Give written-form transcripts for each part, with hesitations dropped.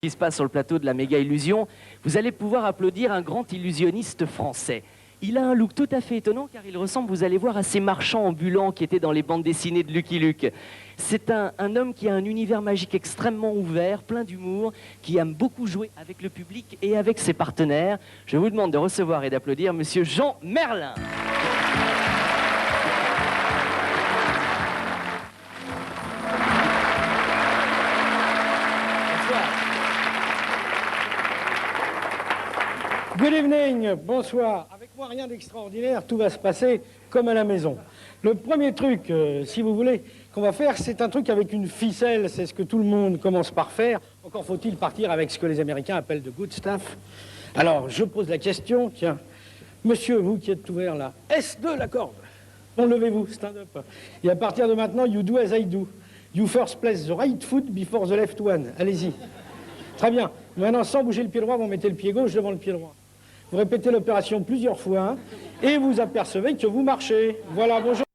Qui se passe sur le plateau de la Méga Illusion, vous allez pouvoir applaudir un grand illusionniste français. Il a un look tout à fait étonnant car il ressemble, vous allez voir, à ces marchands ambulants qui étaient dans les bandes dessinées de Lucky Luke. C'est un homme qui a un univers magique extrêmement ouvert, plein d'humour, qui aime beaucoup jouer avec le public et avec ses partenaires. Je vous demande de recevoir et d'applaudir Monsieur Jean Merlin. Good evening, bonsoir. Avec moi, rien d'extraordinaire, tout va se passer comme à la maison. Le premier truc, si vous voulez, qu'on va faire, c'est un truc avec une ficelle, c'est ce que tout le monde commence par faire. Encore faut-il partir avec ce que les Américains appellent de good stuff. Alors, je pose la question, tiens, monsieur, vous qui êtes ouvert là, S2 la corde. Bon, levez-vous, stand up. Et à partir de maintenant, you do as I do. You first place the right foot before the left one. Allez-y. Très bien. Maintenant, sans bouger le pied droit, vous mettez le pied gauche devant le pied droit. Vous répétez l'opération plusieurs fois et vous apercevez que vous marchez. Voilà, bonjour,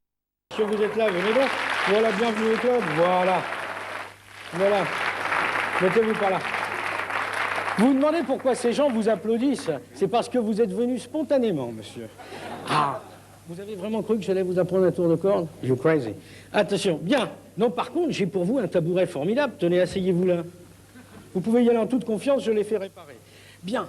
monsieur, vous êtes là, venez donc. Voilà, bienvenue au club, voilà. Voilà, mettez-vous par là. Vous vous demandez pourquoi ces gens vous applaudissent? C'est parce que vous êtes venu spontanément, monsieur. Ah, vous avez vraiment cru que j'allais vous apprendre un tour de corde? You're crazy. Attention, bien. Non, par contre, j'ai pour vous un tabouret formidable. Tenez, asseyez-vous là. Vous pouvez y aller en toute confiance, je l'ai fait réparer. Bien.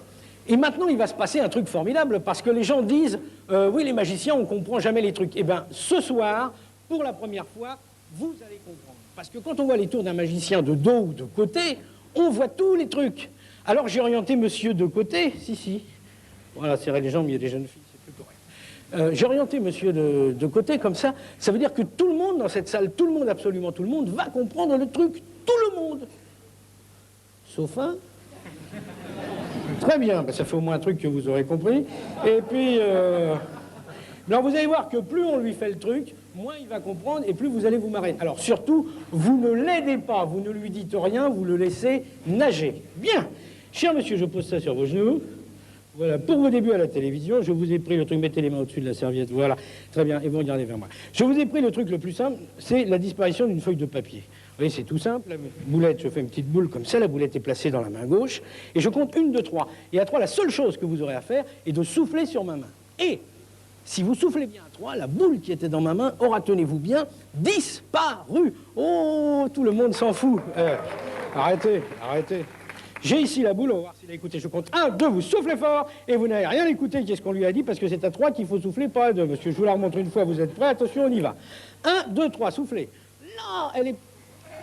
Et maintenant, il va se passer un truc formidable, parce que les gens disent oui, les magiciens, on ne comprend jamais les trucs. Eh bien, ce soir, pour la première fois, vous allez comprendre. Parce que quand on voit les tours d'un magicien de dos ou de côté, on voit tous les trucs. Alors, j'ai orienté monsieur de côté, si. Voilà, serrez les jambes, il y a des jeunes filles, c'est plus correct. J'ai orienté monsieur de côté, comme ça. Ça veut dire que tout le monde dans cette salle, tout le monde, absolument tout le monde, va comprendre le truc. Tout le monde. Sauf un. Très bien, ben ça fait au moins un truc que vous aurez compris. Et puis, alors vous allez voir que plus on lui fait le truc, moins il va comprendre et plus vous allez vous marrer. Alors surtout, vous ne l'aidez pas, vous ne lui dites rien, vous le laissez nager. Bien, cher monsieur, je pose ça sur vos genoux. Voilà, pour vos débuts à la télévision, je vous ai pris le truc, mettez les mains au-dessus de la serviette, voilà, très bien, et vous regardez vers moi. Je vous ai pris le truc le plus simple, c'est la disparition d'une feuille de papier. Vous voyez, c'est tout simple, la boulette, je fais une petite boule comme ça, la boulette est placée dans la main gauche, et je compte 1, 2, 3. Et à 3, la seule chose que vous aurez à faire est de souffler sur ma main. Et, si vous soufflez bien à 3, la boule qui était dans ma main aura, tenez-vous bien, disparu. Oh, tout le monde s'en fout. Arrêtez. J'ai ici la boule, on va voir s'il a écouté. Je compte 1, 2, vous soufflez fort, et vous n'avez rien écouté. Qu'est-ce qu'on lui a dit? Parce que c'est à 3 qu'il faut souffler, pas à 2. Monsieur, je vous la remontre une fois, vous êtes prêts? Attention, on y va. 1, 2, 3, soufflez. Non, elle est...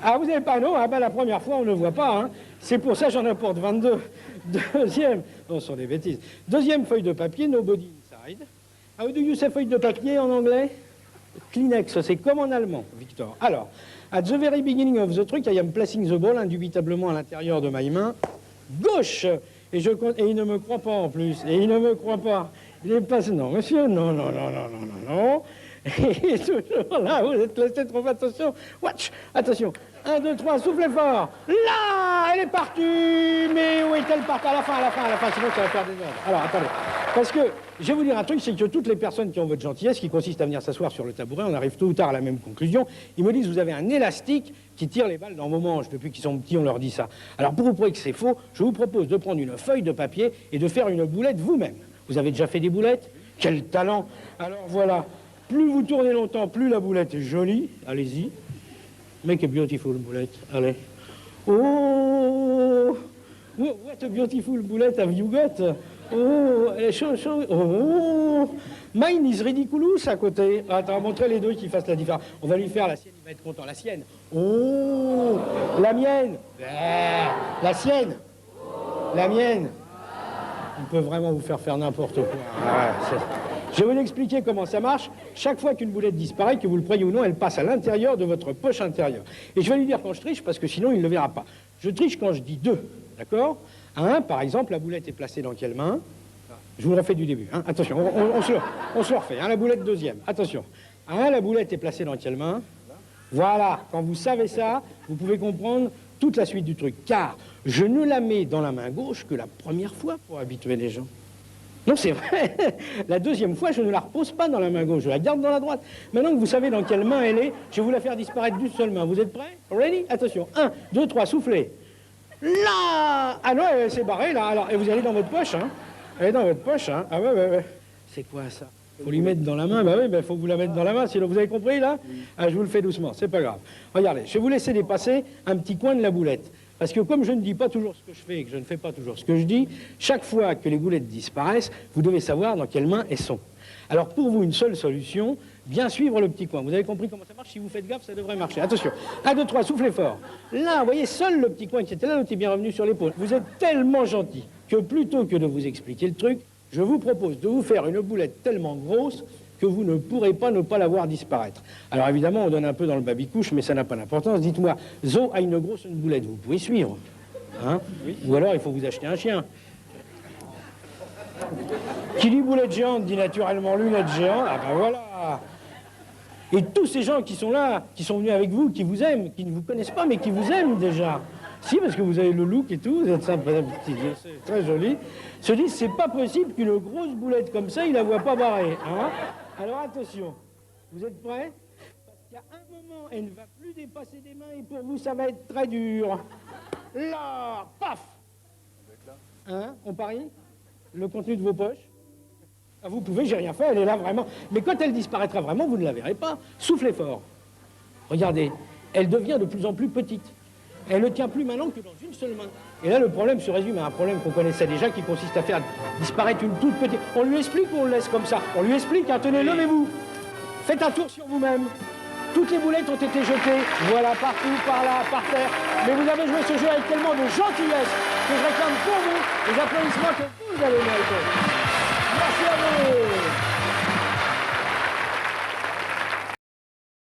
Ah, vous n'avez pas, non? Ah ben, la première fois, on ne voit pas, hein. C'est pour ça que j'en apporte 22. Deuxième... Non, ce sont des bêtises. Deuxième feuille de papier, nobody inside. How do you say feuille de papier en anglais? Kleenex, c'est comme en allemand, Victor. Alors, at the very beginning of the truc, I am placing the ball, indubitablement à l'intérieur de ma main gauche. Et il ne me croit pas en plus. Et il ne me croit pas. Il est pas... Non, monsieur, non. Et toujours là, vous êtes laissé trop, attention. Watch, attention. 1, 2, 3, soufflez fort. Là, elle est partie. Mais où est-elle partie? À la fin, sinon ça va faire des ordres. Alors, attendez. Parce que, je vais vous dire un truc, c'est que toutes les personnes qui ont votre gentillesse, qui consiste à venir s'asseoir sur le tabouret, on arrive tôt ou tard à la même conclusion, ils me disent, vous avez un élastique qui tire les balles dans vos manches. Depuis qu'ils sont petits, on leur dit ça. Alors, pour vous prouver que c'est faux, je vous propose de prendre une feuille de papier et de faire une boulette vous-même. Vous avez déjà fait des boulettes? Quel talent! Alors, voilà. Plus vous tournez longtemps, plus la boulette est jolie. Allez-y. Make a beautiful boulette. Allez. Oh! What a beautiful boulette have you got? Oh! Elle est chaud. Oh! Mine is ridiculous à côté. Attends, montrez les deux qui fassent la différence. On va lui faire la sienne, il va être content. La sienne. Oh! La mienne. La sienne. La mienne. On peut vraiment vous faire n'importe quoi. Je vais vous expliquer comment ça marche. Chaque fois qu'une boulette disparaît, que vous le croyez ou non, elle passe à l'intérieur de votre poche intérieure. Et je vais lui dire quand je triche, parce que sinon il ne le verra pas. Je triche quand je dis 2, d'accord? 1, par exemple, la boulette est placée dans quelle main? Je vous le refais du début. Hein. Attention, on se le refait. Hein, la boulette deuxième. Attention. 1, la boulette est placée dans quelle main? Voilà. Quand vous savez ça, vous pouvez comprendre toute la suite du truc. Car je ne la mets dans la main gauche que la première fois pour habituer les gens. Non, c'est vrai. La deuxième fois, je ne la repose pas dans la main gauche, je la garde dans la droite. Maintenant que vous savez dans quelle main elle est, je vais vous la faire disparaître d'une seule main. Vous êtes prêts? Ready? Attention. 1, 2, 3, soufflez. Là! Ah non, elle s'est barrée, là. Alors, et vous allez dans votre poche, hein. Elle est dans votre poche, hein. Ah ouais. C'est quoi, ça? Faut lui mettre dans la main. Bah oui, il faut que vous la mettre dans la main. Sinon, vous avez compris, là? Ah, je vous le fais doucement, c'est pas grave. Regardez, je vais vous laisser dépasser un petit coin de la boulette. Parce que comme je ne dis pas toujours ce que je fais et que je ne fais pas toujours ce que je dis, chaque fois que les boulettes disparaissent, vous devez savoir dans quelles mains elles sont. Alors, pour vous, une seule solution, bien suivre le petit coin. Vous avez compris comment ça marche? Si vous faites gaffe, ça devrait marcher. Attention. 1, 2, 3, soufflez fort. Là, vous voyez, seul le petit coin qui était là, l'autre est bien revenu sur l'épaule. Vous êtes tellement gentil que plutôt que de vous expliquer le truc, je vous propose de vous faire une boulette tellement grosse que vous ne pourrez pas ne pas la voir disparaître. Alors évidemment, on donne un peu dans le baby-couche, mais ça n'a pas d'importance. Dites-moi, Zo a une grosse boulette, vous pouvez suivre. Hein? Oui. Ou alors, il faut vous acheter un chien. Qui dit boulette géante dit naturellement lunette géante. Ah ben voilà. Et tous ces gens qui sont là, qui sont venus avec vous, qui vous aiment, qui ne vous connaissent pas, mais qui vous aiment déjà. Si, parce que vous avez le look et tout, vous êtes sympa, c'est très joli. Se disent, c'est pas possible qu'une grosse boulette comme ça, il la voit pas barrer. Hein? Alors attention, vous êtes prêts? Parce qu'à un moment, elle ne va plus dépasser des mains et pour vous, ça va être très dur. Là, paf! Hein? On parie? Le contenu de vos poches? Ah, vous pouvez, j'ai rien fait, elle est là vraiment. Mais quand elle disparaîtra vraiment, vous ne la verrez pas. Soufflez fort. Regardez, elle devient de plus en plus petite. Elle ne tient plus maintenant que dans une seule main. Et là, le problème se résume à un problème qu'on connaissait déjà, qui consiste à faire disparaître une toute petite... On lui explique ou on le laisse comme ça? On lui explique, hein, tenez, levez-vous. Faites un tour sur vous-même. Toutes les boulettes ont été jetées, voilà, partout, par là, par terre. Mais vous avez joué ce jeu avec tellement de gentillesse que je réclame pour vous les applaudissements que vous allez mériter. Merci à vous.